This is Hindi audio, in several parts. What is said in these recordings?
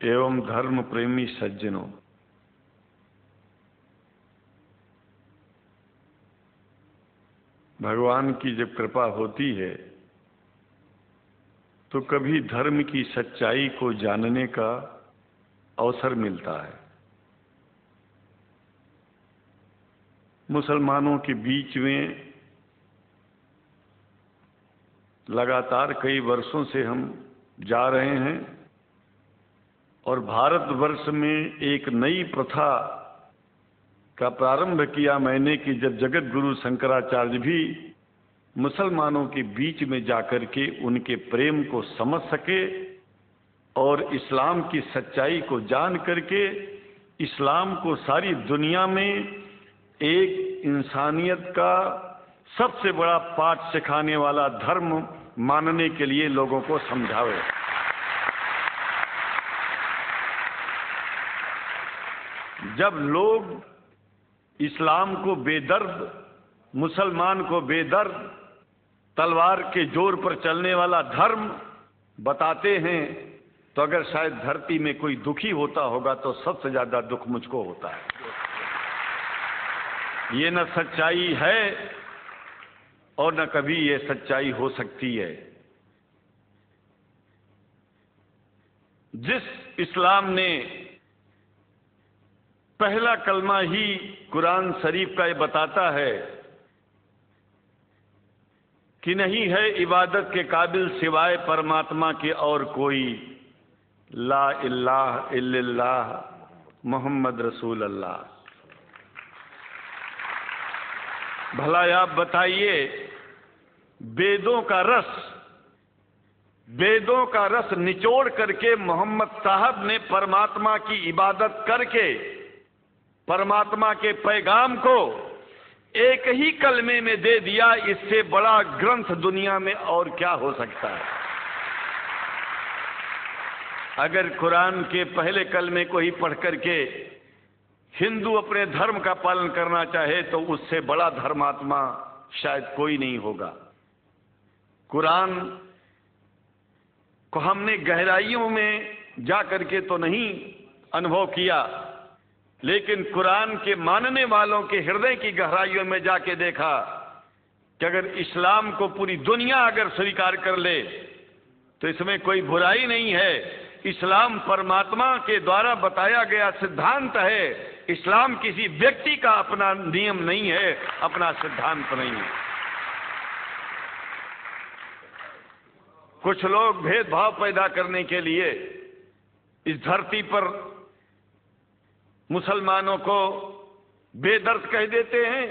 एवं धर्म प्रेमी सज्जनों, भगवान की जब कृपा होती है तो कभी धर्म की सच्चाई को जानने का अवसर मिलता है। मुसलमानों के बीच में लगातार कई वर्षों से हम जा रहे हैं और भारतवर्ष में एक नई प्रथा का प्रारंभ किया मैंने कि जब जगत गुरु शंकराचार्य भी मुसलमानों के बीच में जाकर के उनके प्रेम को समझ सके और इस्लाम की सच्चाई को जान करके इस्लाम को सारी दुनिया में एक इंसानियत का सबसे बड़ा पाठ सिखाने वाला धर्म मानने के लिए लोगों को समझावे। जब लोग इस्लाम को बेदर्द, मुसलमान को बेदर्द, तलवार के जोर पर चलने वाला धर्म बताते हैं तो अगर शायद धरती में कोई दुखी होता होगा तो सबसे ज्यादा दुख मुझको होता है। ये न सच्चाई है और न कभी ये सच्चाई हो सकती है। जिस इस्लाम ने पहला कलमा ही कुरान शरीफ का ये बताता है कि नहीं है इबादत के काबिल सिवाय परमात्मा के और कोई, ला इलाहा इल्लल्लाह मोहम्मद रसूल अल्लाह। भला आप बताइए, वेदों का रस निचोड़ करके मोहम्मद साहब ने परमात्मा की इबादत करके परमात्मा के पैगाम को एक ही कलमे में दे दिया। इससे बड़ा ग्रंथ दुनिया में और क्या हो सकता है? अगर कुरान के पहले कलमे को ही पढ़ करके हिंदू अपने धर्म का पालन करना चाहे तो उससे बड़ा धर्मात्मा शायद कोई नहीं होगा। कुरान को हमने गहराइयों में जा करके तो नहीं अनुभव किया, लेकिन कुरान के मानने वालों के हृदय की गहराइयों में जाके देखा कि अगर इस्लाम को पूरी दुनिया अगर स्वीकार कर ले तो इसमें कोई बुराई नहीं है। इस्लाम परमात्मा के द्वारा बताया गया सिद्धांत है। इस्लाम किसी व्यक्ति का अपना नियम नहीं है, अपना सिद्धांत नहीं है। कुछ लोग भेदभाव पैदा करने के लिए इस धरती पर मुसलमानों को बेदर्द कह देते हैं,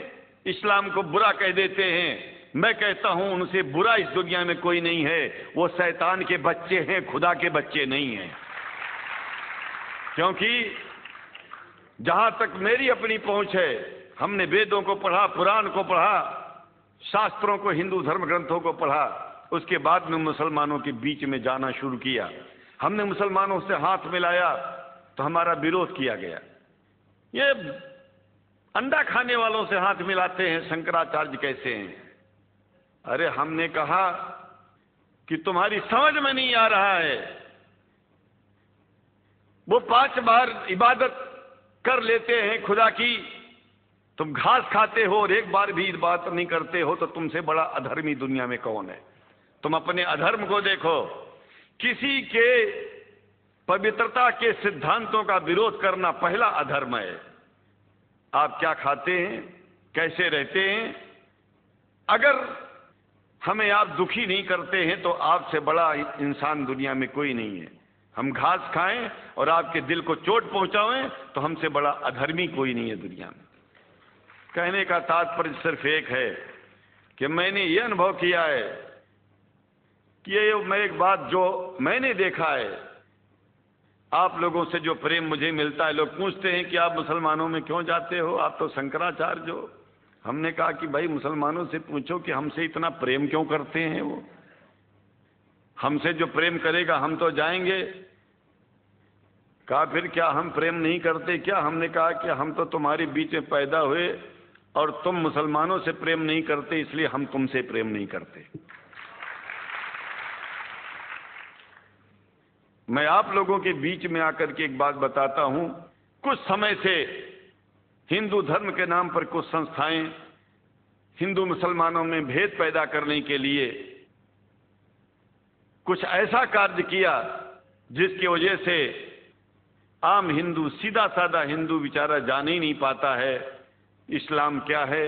इस्लाम को बुरा कह देते हैं। मैं कहता हूं उनसे बुरा इस दुनिया में कोई नहीं है। वो शैतान के बच्चे हैं, खुदा के बच्चे नहीं हैं। क्योंकि जहां तक मेरी अपनी पहुंच है, हमने वेदों को पढ़ा, पुराण को पढ़ा, शास्त्रों को, हिंदू धर्म ग्रंथों को पढ़ा। उसके बाद में मुसलमानों के बीच में जाना शुरू किया। हमने मुसलमानों से हाथ मिलाया तो हमारा विरोध किया गया। ये अंडा खाने वालों से हाथ मिलाते हैं, शंकराचार्य कैसे हैं? अरे हमने कहा कि तुम्हारी समझ में नहीं आ रहा है। वो 5 बार इबादत कर लेते हैं खुदा की, तुम घास खाते हो और एक बार भी इबादत नहीं करते हो, तो तुमसे बड़ा अधर्मी दुनिया में कौन है? तुम अपने अधर्म को देखो। किसी के पवित्रता के सिद्धांतों का विरोध करना पहला अधर्म है। आप क्या खाते हैं, कैसे रहते हैं, अगर हमें आप दुखी नहीं करते हैं तो आपसे बड़ा इंसान दुनिया में कोई नहीं है। हम घास खाएं और आपके दिल को चोट पहुंचाएं तो हमसे बड़ा अधर्मी कोई नहीं है दुनिया में। कहने का तात्पर्य सिर्फ एक है कि मैंने ये अनुभव किया है कि ये मैं एक बात जो मैंने देखा है, आप लोगों से जो प्रेम मुझे मिलता है, लोग पूछते हैं कि आप मुसलमानों में क्यों जाते हो, आप तो शंकराचार्य हो। हमने कहा कि भाई मुसलमानों से पूछो कि हमसे इतना प्रेम क्यों करते हैं। वो हमसे जो प्रेम करेगा हम तो जाएंगे। कहा फिर क्या हम प्रेम नहीं करते क्या? हमने कहा कि हम तो तुम्हारे बीच में पैदा हुए और तुम मुसलमानों से प्रेम नहीं करते, इसलिए हम तुमसे प्रेम नहीं करते। मैं आप लोगों के बीच में आकर के एक बात बताता हूं। कुछ समय से हिंदू धर्म के नाम पर कुछ संस्थाएं हिंदू मुसलमानों में भेद पैदा करने के लिए कुछ ऐसा कार्य किया जिसकी वजह से आम हिंदू, सीधा साधा हिंदू बेचारा जान ही नहीं पाता है इस्लाम क्या है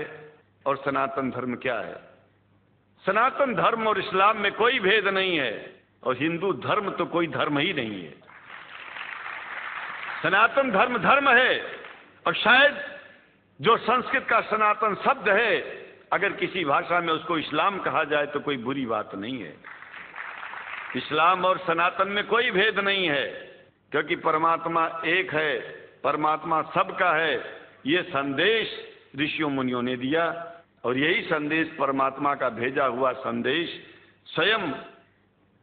और सनातन धर्म क्या है। सनातन धर्म और इस्लाम में कोई भेद नहीं है और हिंदू धर्म तो कोई धर्म ही नहीं है। सनातन धर्म धर्म है और शायद जो संस्कृत का सनातन शब्द है, अगर किसी भाषा में उसको इस्लाम कहा जाए तो कोई बुरी बात नहीं है। इस्लाम और सनातन में कोई भेद नहीं है, क्योंकि परमात्मा एक है, परमात्मा सबका है। ये संदेश ऋषियों मुनियों ने दिया और यही संदेश परमात्मा का भेजा हुआ संदेश स्वयं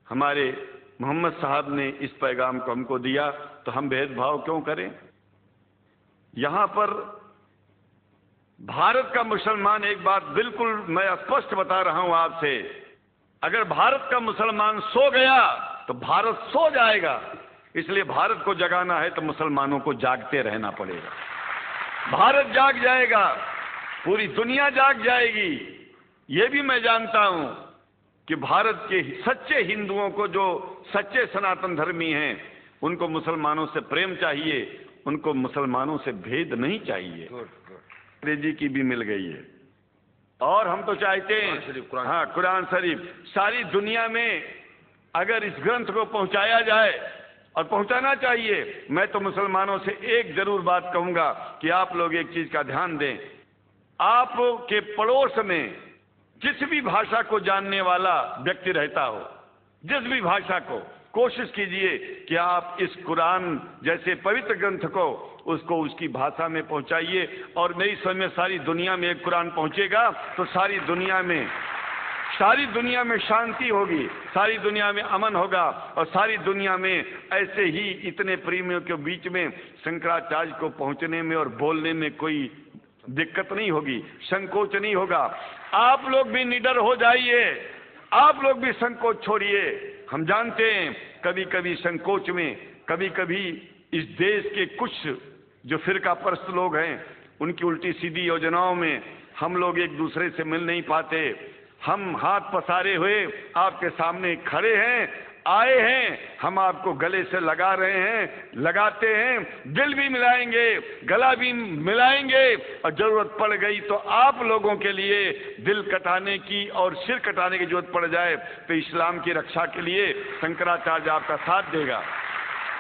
हमारे मोहम्मद साहब ने इस पैगाम को हमको दिया, तो हम भेदभाव क्यों करें। यहां पर भारत का मुसलमान, एक बात बिल्कुल मैं स्पष्ट बता रहा हूं आपसे, अगर भारत का मुसलमान सो गया तो भारत सो जाएगा। इसलिए भारत को जगाना है तो मुसलमानों को जागते रहना पड़ेगा। भारत जाग जाएगा, पूरी दुनिया जाग जाएगी। ये भी मैं जानता हूं कि भारत के सच्चे हिंदुओं को, जो सच्चे सनातन धर्मी हैं, उनको मुसलमानों से प्रेम चाहिए, उनको मुसलमानों से भेद नहीं चाहिए। अंग्रेजी की भी मिल गई है और हम तो चाहते हैं, हाँ, कुरान शरीफ सारी दुनिया में अगर इस ग्रंथ को पहुंचाया जाए, और पहुंचाना चाहिए। मैं तो मुसलमानों से एक जरूर बात कहूंगा कि आप लोग एक चीज का ध्यान दें, आपके पड़ोस में जिस भी भाषा को जानने वाला व्यक्ति रहता हो, जिस भी भाषा को, कोशिश कीजिए कि आप इस कुरान जैसे पवित्र ग्रंथ को उसको उसकी भाषा में पहुंचाइए। और मेरी समझ में सारी दुनिया में एक कुरान पहुंचेगा तो सारी दुनिया में शांति होगी, सारी दुनिया में अमन होगा और सारी दुनिया में ऐसे ही इतने प्रेमियों के बीच में शंकराचार्य को पहुंचने में और बोलने में कोई दिक्कत नहीं होगी, संकोच नहीं होगा। आप लोग भी निडर हो जाइए, आप लोग भी संकोच छोड़िए। हम जानते हैं कभी कभी संकोच में, कभी कभी इस देश के कुछ जो फिरका परस्त लोग हैं, उनकी उल्टी सीधी योजनाओं में हम लोग एक दूसरे से मिल नहीं पाते। हम हाथ पसारे हुए आपके सामने खड़े हैं, आए हैं, हम आपको गले से लगा रहे हैं, लगाते हैं, दिल भी मिलाएंगे, गला भी मिलाएंगे और जरूरत पड़ गई तो आप लोगों के लिए दिल कटाने की और सिर कटाने की जरूरत पड़ जाए तो इस्लाम की रक्षा के लिए शंकराचार्य आपका साथ देगा।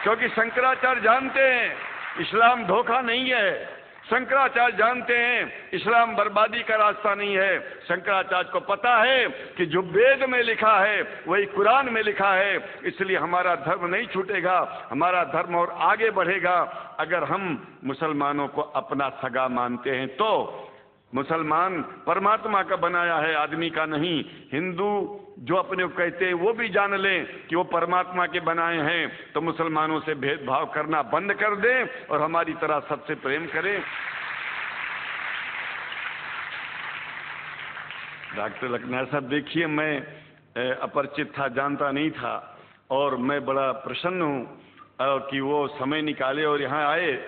क्योंकि शंकराचार्य जानते हैं इस्लाम धोखा नहीं है, शंकराचार्य जानते हैं इस्लाम बर्बादी का रास्ता नहीं है। शंकराचार्य को पता है कि जो वेद में लिखा है वही कुरान में लिखा है, इसलिए हमारा धर्म नहीं छूटेगा, हमारा धर्म और आगे बढ़ेगा। अगर हम मुसलमानों को अपना सगा मानते हैं तो मुसलमान परमात्मा का बनाया है, आदमी का नहीं। हिंदू जो अपने को कहते हैं वो भी जान लें कि वो परमात्मा के बनाए हैं, तो मुसलमानों से भेदभाव करना बंद कर दें और हमारी तरह सबसे प्रेम करें। डॉक्टर लखनऊ साहब, देखिए मैं अपरिचित था, जानता नहीं था और मैं बड़ा प्रसन्न हूँ कि वो समय निकाले और यहाँ आए।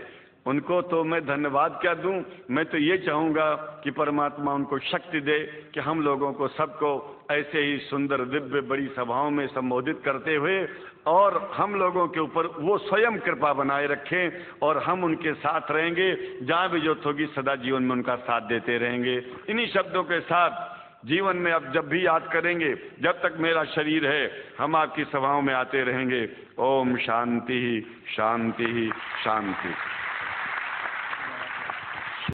उनको तो मैं धन्यवाद क्या दूं, मैं तो ये चाहूँगा कि परमात्मा उनको शक्ति दे कि हम लोगों को सबको ऐसे ही सुंदर दिव्य बड़ी सभाओं में संबोधित करते हुए और हम लोगों के ऊपर वो स्वयं कृपा बनाए रखें और हम उनके साथ रहेंगे, जहाँ भी जरूरत होगी सदा जीवन में उनका साथ देते रहेंगे। इन्हीं शब्दों के साथ जीवन में अब जब भी याद करेंगे, जब तक मेरा शरीर है हम आपकी सभाओं में आते रहेंगे। ओम शांति शांति शांति।